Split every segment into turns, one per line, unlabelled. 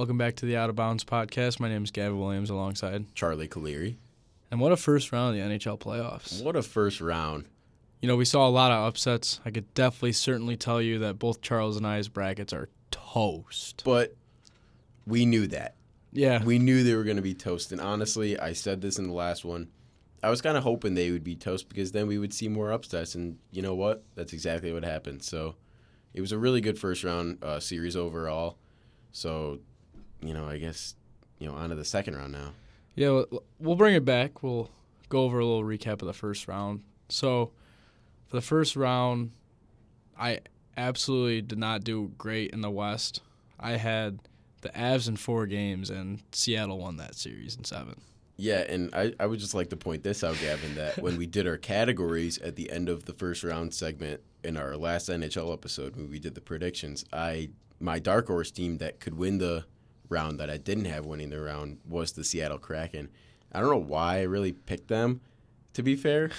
Welcome back to the Out of Bounds podcast. My name is Gavin Williams alongside
Charlie Caleri.
And what a first round of the NHL playoffs.
What a first round.
You know, we saw a lot of upsets. I could certainly tell you that both Charles and I's brackets are toast.
But we knew that.
Yeah.
We knew they were going to be toast. And honestly, I said this in the last one. I was kind of hoping they would be toast because then we would see more upsets. And you know what? That's exactly what happened. So it was a really good first round series overall. So, I guess, on to the second round now.
Yeah, we'll bring it back. We'll go over a little recap of the first round. So, for the first round, I absolutely did not do great in the West. I had the Avs in 4 games, and Seattle won that series in 7.
Yeah, and I would just like to point this out, Gavin, that when we did our categories at the end of the first round segment in our last NHL episode, when we did the predictions, my dark horse team that could win the round that I didn't have winning the round was the Seattle Kraken. I don't know why I really picked them, to be fair.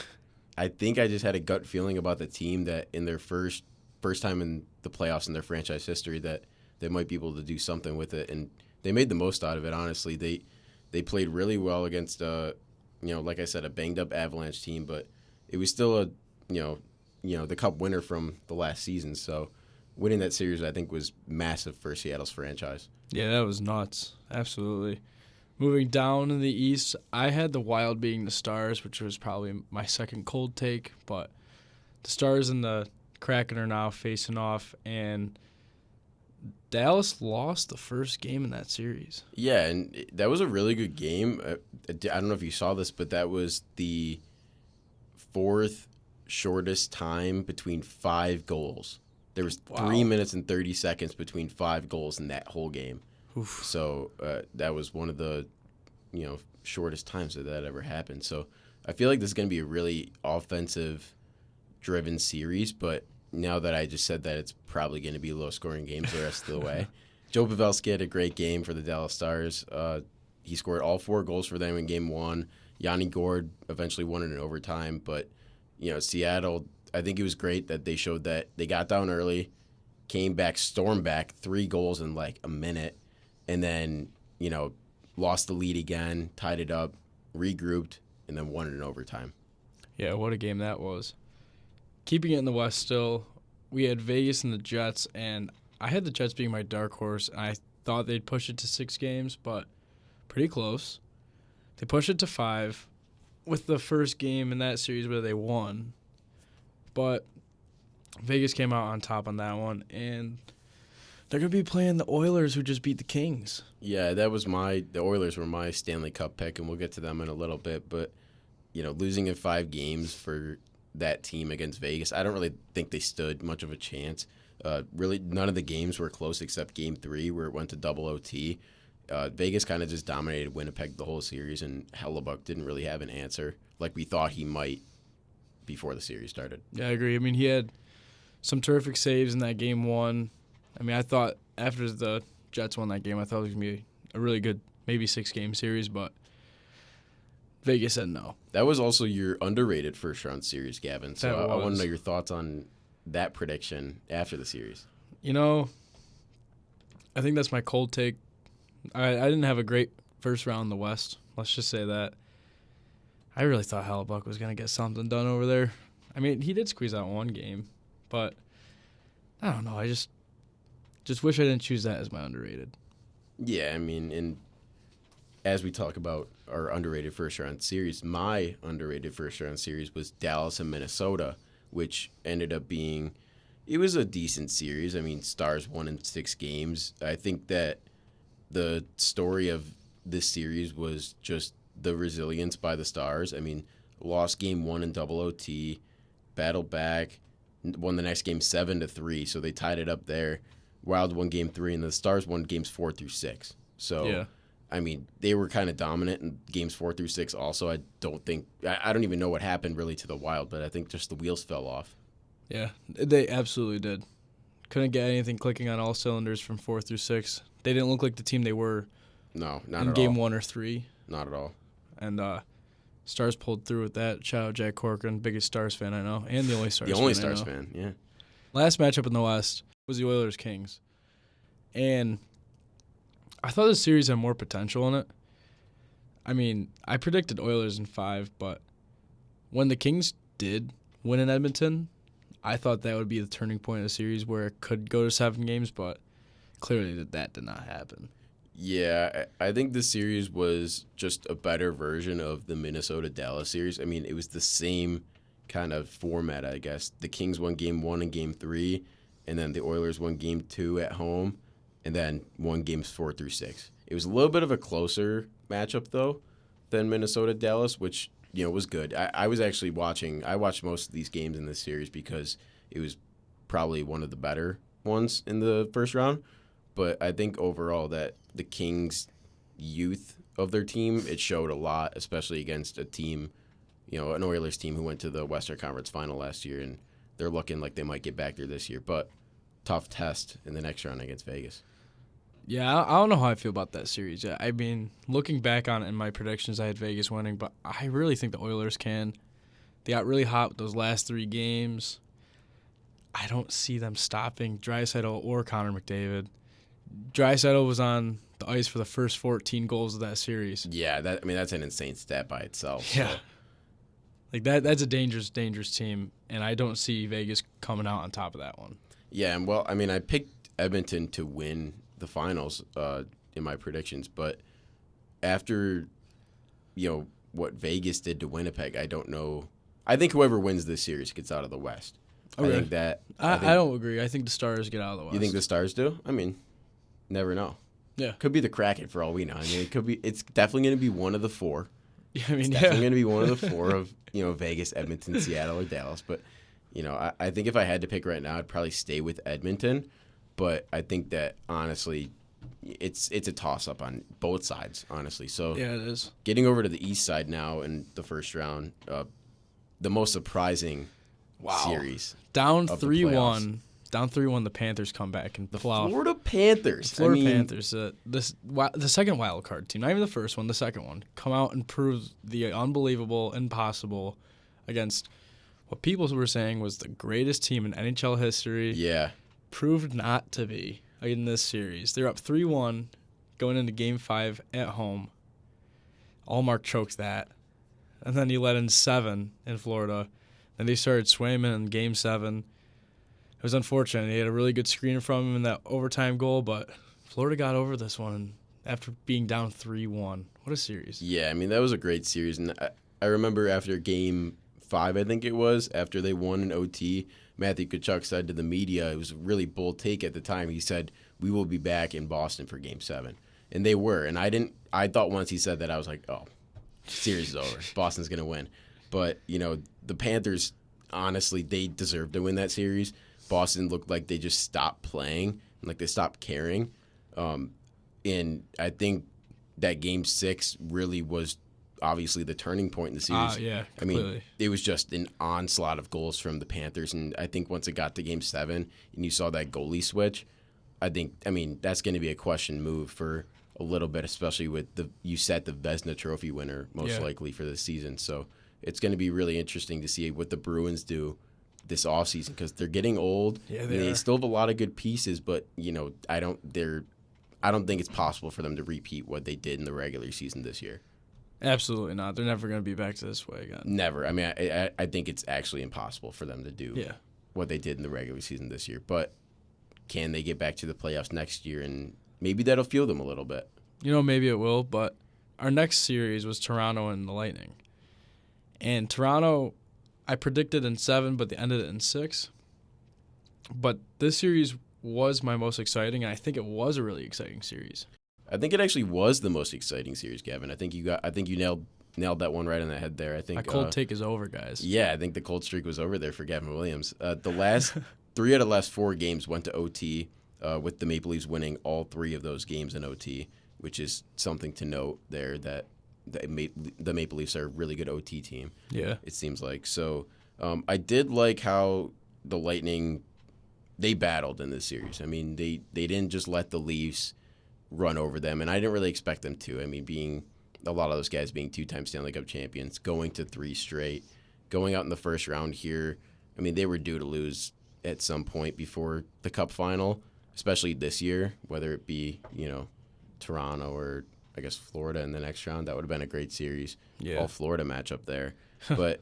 I think I just had a gut feeling about the team that in their first time in the playoffs in their franchise history that they might be able to do something with it, and they made the most out of it, honestly. They played really well against, like I said, a banged-up Avalanche team, but it was still the Cup winner from the last season, so winning that series, I think, was massive for Seattle's franchise.
Yeah, that was nuts. Absolutely. Moving down in the East, I had the Wild beating the Stars, which was probably my second cold take. But the Stars and the Kraken are now facing off, and Dallas lost the first game in that series.
Yeah, and that was a really good game. I don't know if you saw this, but that was the 4th shortest time between 5 goals. There was 3 minutes and 30 seconds between 5 goals in that whole game.
Oof.
So that was one of the, shortest times that ever happened. So I feel like this is going to be a really offensive-driven series, but now that I just said that, it's probably going to be low-scoring games the rest of the way. Joe Pavelski had a great game for the Dallas Stars. He scored all 4 goals for them in Game 1. Yanni Gourde eventually won it in overtime, but, Seattle, I think it was great that they showed that they got down early, came back, stormed back, 3 goals in like a minute, and then, lost the lead again, tied it up, regrouped, and then won it in overtime.
Yeah, what a game that was. Keeping it in the West still, we had Vegas and the Jets, and I had the Jets being my dark horse, and I thought they'd push it to 6 games, but pretty close. They pushed it to 5 with the first game in that series where they won. But Vegas came out on top on that one, and they're going to be playing the Oilers, who just beat the Kings.
Yeah, the Oilers were my Stanley Cup pick, and we'll get to them in a little bit. But, losing in 5 games for that team against Vegas, I don't really think they stood much of a chance. Really, none of the games were close except Game 3, where it went to double OT. Vegas kind of just dominated Winnipeg the whole series, and Hellebuck didn't really have an answer like we thought he might before the series started.
Yeah, I agree. I mean, he had some terrific saves in that Game 1. I mean, I thought after the Jets won that game, I thought it was going to be a really good, maybe 6-game series, but Vegas said no.
That was also your underrated first-round series, Gavin, so I want to know your thoughts on that prediction after the series.
I think that's my cold take. I didn't have a great first round in the West. Let's just say that. I really thought Hellebuck was going to get something done over there. I mean, he did squeeze out 1 game, but I don't know. I just wish I didn't choose that as my underrated.
Yeah, I mean, and as we talk about our underrated first-round series, my underrated first-round series was Dallas and Minnesota, which ended up being – it was a decent series. I mean, Stars won in 6 games. I think that the story of this series was just the resilience by the Stars. I mean, lost Game 1 in double OT, battled back, won the next game 7-3, so they tied it up there. Wild won Game 3, and the Stars won Games 4 through 6. So, yeah. I mean, they were kind of dominant in Games 4 through 6 also. I don't even know what happened really to the Wild, but I think just the wheels fell off.
Yeah, they absolutely did. Couldn't get anything clicking on all cylinders from 4 through 6. They didn't look like the team they were
not
in Game 1 or 3.
Not at all.
And Stars pulled through with that. Shout out Jack Corcoran, biggest Stars fan I know, and the only Stars fan
The only Stars fan, yeah.
Last matchup in the West was the Oilers-Kings. And I thought the series had more potential in it. I mean, I predicted Oilers in 5, but when the Kings did win in Edmonton, I thought that would be the turning point of the series where it could go to 7 games, but clearly that did not happen.
Yeah, I think the series was just a better version of the Minnesota-Dallas series. I mean, it was the same kind of format, I guess. The Kings won Game 1 and Game 3, and then the Oilers won Game 2 at home, and then won Games 4 through 6. It was a little bit of a closer matchup, though, than Minnesota-Dallas, which, was good. I was actually I watched most of these games in this series because it was probably one of the better ones in the first round. But I think overall that the Kings' youth of their team, it showed a lot, especially against a team, an Oilers team who went to the Western Conference Final last year, and they're looking like they might get back there this year. But tough test in the next round against Vegas.
Yeah, I don't know how I feel about that series. I mean, looking back on it in my predictions, I had Vegas winning, but I really think the Oilers can. They got really hot with those last 3 games. I don't see them stopping Draisaitl or Connor McDavid. Draisaitl was on the ice for the first 14 goals of that series.
Yeah, that's an insane stat by itself.
Yeah. Like that's a dangerous team, and I don't see Vegas coming out on top of that one.
Yeah, and well, I mean, I picked Edmonton to win the finals in my predictions, but after what Vegas did to Winnipeg, I don't know. I think whoever wins this series gets out of the West.
Okay. I don't agree. I think the Stars get out of the West.
You think the Stars do? I mean, never know.
Yeah.
Could be the Kraken for all we know. I mean, it's definitely going to be one of the 4.
Yeah, I mean,
it's definitely going to be one of the 4 of, Vegas, Edmonton, Seattle, or Dallas. But, I think if I had to pick right now, I'd probably stay with Edmonton. But I think that, honestly, it's a toss-up on both sides, honestly. So
yeah, it is.
Getting over to the East side now in the first round, the most surprising series.
Down 3-1. Down 3-1, the Panthers come back and pull out.
Florida Panthers.
Panthers, the second wild card team, not even the first one, the second one, come out and prove the unbelievable, impossible against what people were saying was the greatest team in NHL history.
Yeah.
Proved not to be in this series. They're up 3-1 going into Game 5 at home. Allmark chokes that. And then he let in 7 in Florida. Then they started swimming in Game 7. It was unfortunate. He had a really good screen from him in that overtime goal, but Florida got over this one after being down 3-1. What a series.
Yeah, I mean, that was a great series. And I remember after Game 5, I think it was, after they won in OT, Matthew Tkachuk said to the media, it was a really bold take at the time. He said, "We will be back in Boston for Game 7." And they were. And I thought once he said that, I was like, oh, series is over. Boston's going to win. But, the Panthers, honestly, they deserved to win that series. Boston looked like they just stopped playing, like they stopped caring. And I think that Game 6 really was obviously the turning point in the series.
Yeah,
completely. I mean, it was just an onslaught of goals from the Panthers. And I think once it got to Game 7 and you saw that goalie switch, that's going to be a question move for a little bit, especially with you set the Vezina Trophy winner most likely for this season. So it's going to be really interesting to see what the Bruins do this offseason because they're getting old.
Yeah,
they still have a lot of good pieces, but I don't think it's possible for them to repeat what they did in the regular season this year.
Absolutely not. They're never going to be back to this way again.
Never. I mean, I think it's actually impossible for them to do what they did in the regular season this year. But can they get back to the playoffs next year? And maybe that'll fuel them a little bit.
Maybe it will. But our next series was Toronto and the Lightning. And Toronto, I predicted in 7, but they ended it in 6. But this series was my most exciting, and I think it was a really exciting series.
I think it actually was the most exciting series, Gavin. I think you nailed that one right on the head there. I think
my cold take is over, guys.
Yeah, I think the cold streak was over there for Gavin Williams. The last 3 out of the last 4 games went to OT, with the Maple Leafs winning all 3 of those games in OT, which is something to note there that the Maple Leafs are a really good OT team.
Yeah,
it seems like. So I did like how the Lightning, they battled in this series. I mean, they didn't just let the Leafs run over them, and I didn't really expect them to. I mean, being a lot of those guys being 2-time Stanley Cup champions, going to 3 straight, going out in the first round here. I mean, they were due to lose at some point before the Cup final, especially this year, whether it be Toronto or I guess Florida in the next round. That would have been a great series.
Yeah.
All Florida matchup there. But,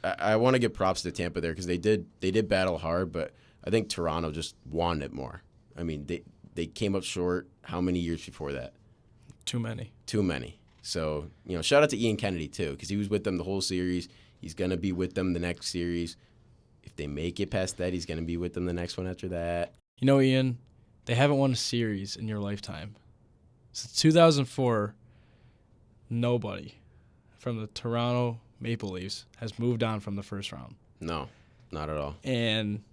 I want to give props to Tampa there because they did battle hard, but I think Toronto just wanted it more. I mean, they came up short how many years before that?
Too many.
Too many. So, shout out to Ian Kennedy, too, because he was with them the whole series. He's going to be with them the next series. If they make it past that, he's going to be with them the next one after that.
Ian, they haven't won a series in your lifetime. Since 2004, nobody from the Toronto Maple Leafs has moved on from the first round.
No, not at all.
And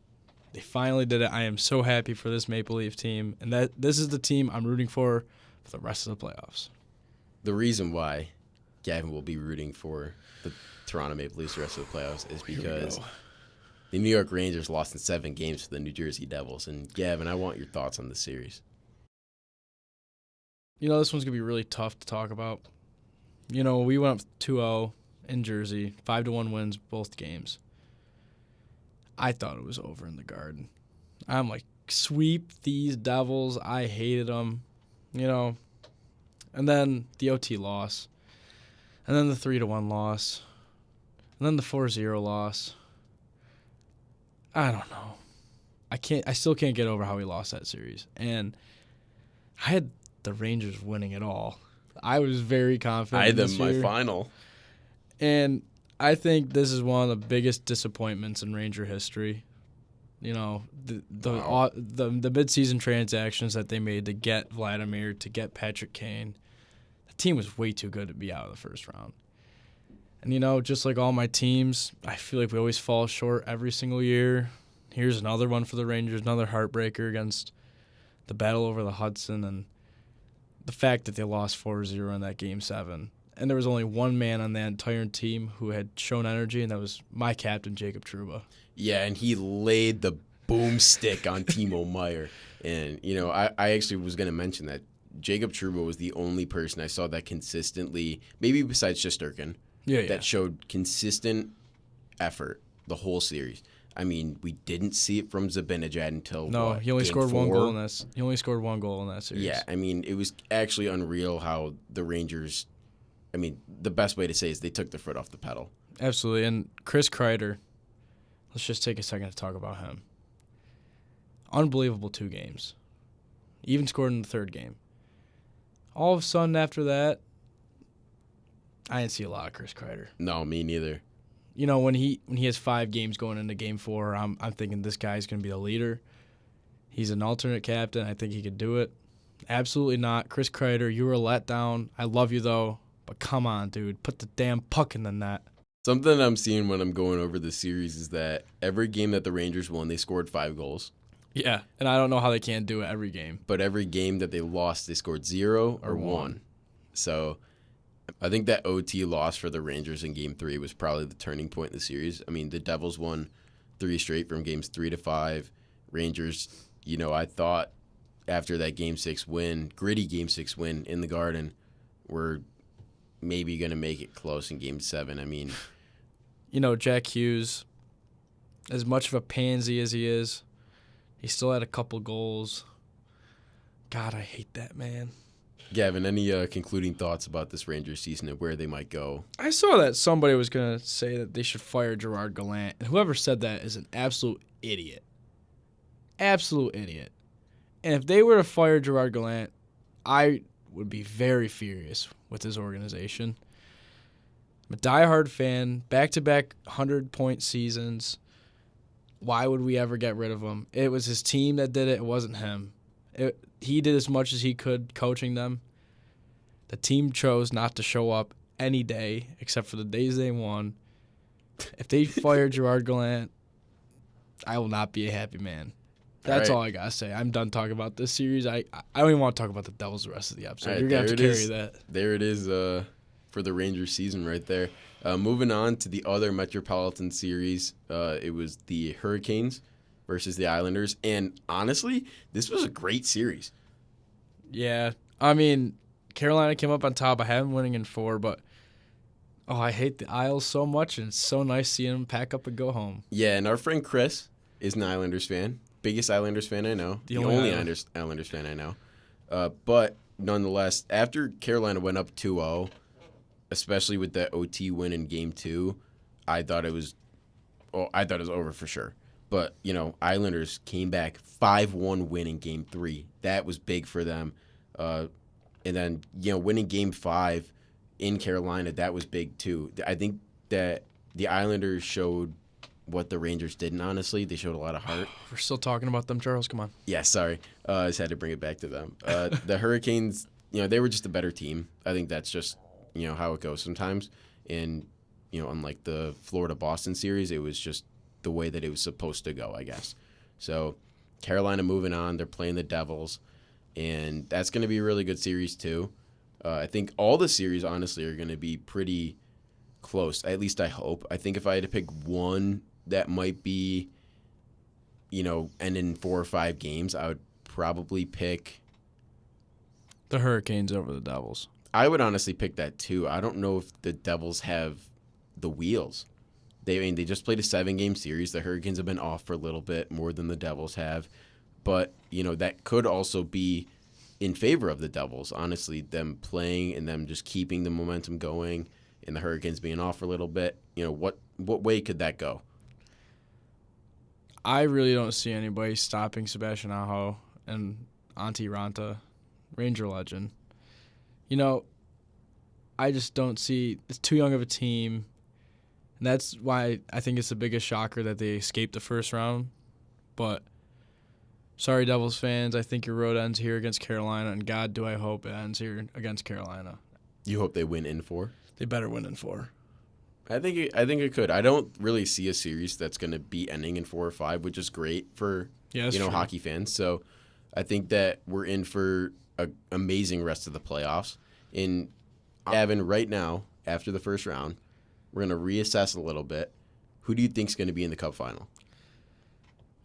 they finally did it. I am so happy for this Maple Leaf team. And this is the team I'm rooting for the rest of the playoffs.
The reason why Gavin will be rooting for the Toronto Maple Leafs the rest of the playoffs is because the New York Rangers lost in 7 games to the New Jersey Devils. And, Gavin, I want your thoughts on this series.
This one's going to be really tough to talk about. We went up 2-0 in Jersey, 5-1 wins both games. I thought it was over in the Garden. I'm like, sweep these Devils. I hated them, And then the OT loss. And then the 3-1 loss. And then the 4-0 loss. I don't know. I still can't get over how we lost that series. And I had the Rangers winning it all. I was very confident.
I had them
this
my
year.
final.
And I think this is one of the biggest disappointments in Ranger history. The midseason transactions that they made to get Vladimir, to get Patrick Kane. The team was way too good to be out of the first round. And, just like all my teams, I feel like we always fall short every single year. Here's another one for the Rangers, another heartbreaker against the battle over the Hudson, and the fact that they lost 4-0 in that Game 7. And there was only one man on that entire team who had shown energy, and that was my captain, Jacob Trouba.
Yeah, and he laid the boomstick on Timo Meyer. And, I actually was going to mention that Jacob Trouba was the only person I saw that consistently, maybe besides Shesterkin, that showed consistent effort the whole series. I mean, we didn't see it from Zibanejad until
he only scored
4?
one goal in this. He only scored one goal in that series.
Yeah, I mean, it was actually unreal how the Rangers. I mean, the best way to say is they took their foot off the pedal.
Absolutely, and Chris Kreider. Let's just take a second to talk about him. Unbelievable 2 games. Even scored in the 3rd game. All of a sudden after that, I didn't see a lot of Chris Kreider.
No, me neither.
When he has 5 games going into Game 4, I'm thinking this guy's going to be the leader. He's an alternate captain. I think he could do it. Absolutely not. Chris Kreider, you were a letdown. I love you, though. But come on, dude. Put the damn puck in the net.
Something I'm seeing when I'm going over the series is that every game that the Rangers won, they scored 5 goals.
Yeah, and I don't know how they can't do it every game.
But every game that they lost, they scored 0 or 1. So I think that OT loss for the Rangers in Game 3 was probably the turning point in the series. I mean, the Devils won 3 straight from Games 3 to 5. Rangers, I thought after that Game 6 win, gritty Game 6 win in the Garden, were maybe going to make it close in Game 7. I mean,
Jack Hughes, as much of a pansy as he is, he still had a couple goals. God, I hate that man.
Gavin, any concluding thoughts about this Rangers season and where they might go?
I saw that somebody was going to say that they should fire Gerard Gallant. And whoever said that is an absolute idiot. Absolute idiot. And if they were to fire Gerard Gallant, I would be very furious with his organization. I'm a diehard fan, back-to-back 100-point seasons. Why would we ever get rid of him? It was his team that did it. It wasn't him. He did as much as he could coaching them. The team chose not to show up any day except for the days they won. If they fire Gerard Gallant, I will not be a happy man. That's all I got to say. I'm done talking about this series. I don't even want to talk about the Devils the rest of the episode.
Right,
you're going to have to carry that.
There it is for the Rangers season right there. Moving on to the other Metropolitan Series, it was the Hurricanes versus the Islanders. And honestly, this was a great series.
Yeah. I mean, Carolina came up on top. I had them winning in 4, but I hate the Isles so much, and it's so nice seeing them pack up and go home.
Yeah, and our friend Chris is an Islanders fan. Biggest Islanders fan I know. The only Islanders fan I know. But nonetheless, after Carolina went up 2-0, especially with that OT win in Game 2, I thought it was over for sure. But, Islanders came back 5-1 win in Game 3. That was big for them. And then, winning Game 5 in Carolina, that was big too. I think that the Islanders showed what the Rangers didn't, honestly. They showed a lot of heart.
We're still talking about them, Charles. Come on.
Yeah, sorry. I just had to bring it back to them. The Hurricanes, they were just a better team. I think that's just, how it goes sometimes. And, unlike the Florida-Boston series, it was just the way that it was supposed to go, I guess. So Carolina moving on. They're playing the Devils. And that's going to be a really good series, too. I think all the series, honestly, are going to be pretty close. At least I hope. I think if I had to pick one that might be, end in 4 or 5 games, I would probably pick
the Hurricanes over the Devils.
I would honestly pick that too. I don't know if the Devils have the wheels. They just played a 7-game series. The Hurricanes have been off for a little bit more than the Devils have. But, that could also be in favor of the Devils, honestly, them playing and them just keeping the momentum going and the Hurricanes being off for a little bit. What way could that go?
I really don't see anybody stopping Sebastian Aho and Antti Ranta, Ranger legend. I just don't see – it's too young of a team, and that's why I think it's the biggest shocker that they escaped the first round. But sorry, Devils fans, I think your road ends here against Carolina, and God, do I hope it ends here against Carolina.
You hope they win in 4?
They better win in 4.
I think it could. I don't really see a series that's going to be ending in 4 or 5, which is great for
true.
Hockey fans. So I think that we're in for an amazing rest of the playoffs. In Evan, right now, after the first round, we're going to reassess a little bit. Who do you think is going to be in the Cup final?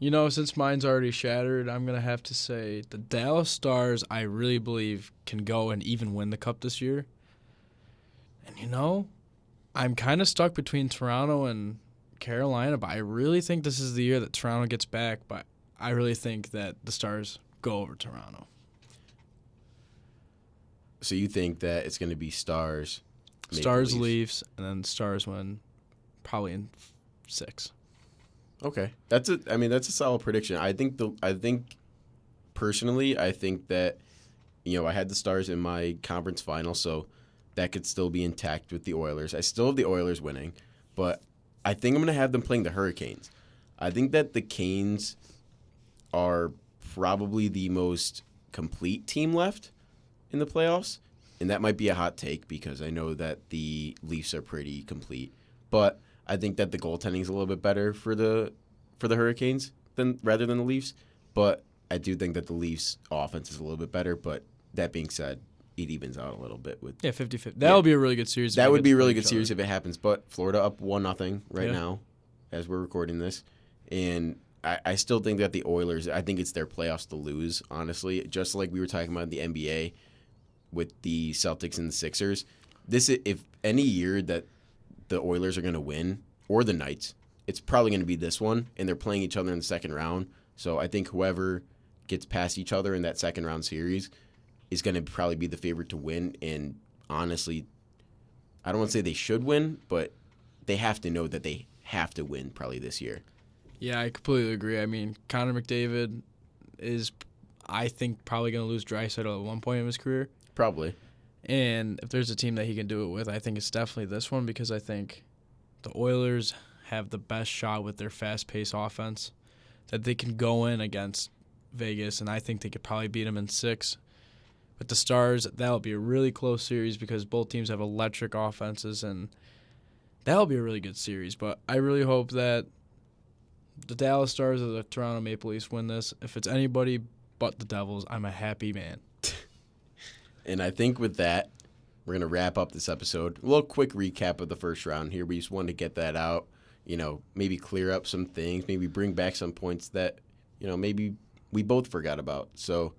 Since mine's already shattered, I'm going to have to say the Dallas Stars, I really believe, can go and even win the Cup this year. And, I'm kind of stuck between Toronto and Carolina, but I really think this is the year that Toronto gets back. But I really think that the Stars go over Toronto.
So you think that it's going to be Stars,
Stars, Leafs, and then Stars win probably in 6.
Okay, that's a solid prediction. I think personally, I think that I had the Stars in my conference final, so that could still be intact with the Oilers. I still have the Oilers winning, but I think I'm going to have them playing the Hurricanes. I think that the Canes are probably the most complete team left in the playoffs, and that might be a hot take because I know that the Leafs are pretty complete. But I think that the goaltending is a little bit better for the Hurricanes rather than the Leafs. But I do think that the Leafs' offense is a little bit better. But that being said, it evens out a little bit with
50-50. That would be a really good series.
That would be a really good series if it happens. But Florida up 1-0 right now as we're recording this, and I still think that the Oilers. I think it's their playoffs to lose. Honestly, just like we were talking about in the NBA with the Celtics and the Sixers. If any year that the Oilers are going to win or the Knights, it's probably going to be this one, and they're playing each other in the second round. So I think whoever gets past each other in that second round series is going to probably be the favorite to win. And honestly, I don't want to say they should win, but they have to know that they have to win probably this year.
Yeah, I completely agree. I mean, Connor McDavid is, I think, probably going to lose Draisaitl at one point in his career.
Probably.
And if there's a team that he can do it with, I think it's definitely this one because I think the Oilers have the best shot with their fast-paced offense that they can go in against Vegas, and I think they could probably beat them in 6. With the Stars, that'll be a really close series because both teams have electric offenses, and that'll be a really good series. But I really hope that the Dallas Stars or the Toronto Maple Leafs win this. If it's anybody but the Devils, I'm a happy man.
And I think with that, we're going to wrap up this episode. A little quick recap of the first round here. We just wanted to get that out, maybe clear up some things, maybe bring back some points that, maybe we both forgot about. So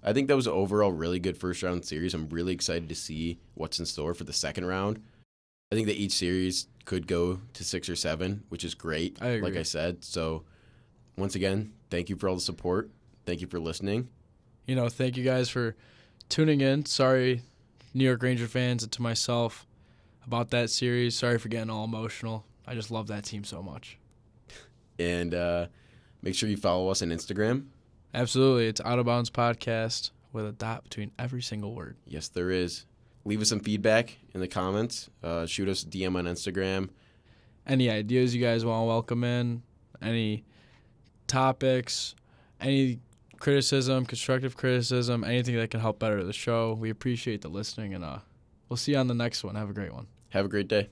I think that was an overall really good first round series. I'm really excited to see what's in store for the second round. I think that each series could go to 6 or 7, which is great,
I agree.
like I said. So once again, thank you for all the support. Thank you for listening.
Thank you guys for tuning in. Sorry, New York Ranger fans, and to myself about that series. Sorry for getting all emotional. I just love that team so much.
And make sure you follow us on Instagram.
Absolutely. It's Out of Bounds Podcast with a dot between every single word.
Yes, there is. Leave us some feedback in the comments. Shoot us a DM on Instagram.
Any ideas you guys want to welcome in, any topics, any criticism, constructive criticism, anything that can help better the show. We appreciate the listening, and we'll see you on the next one. Have a great one.
Have a great day.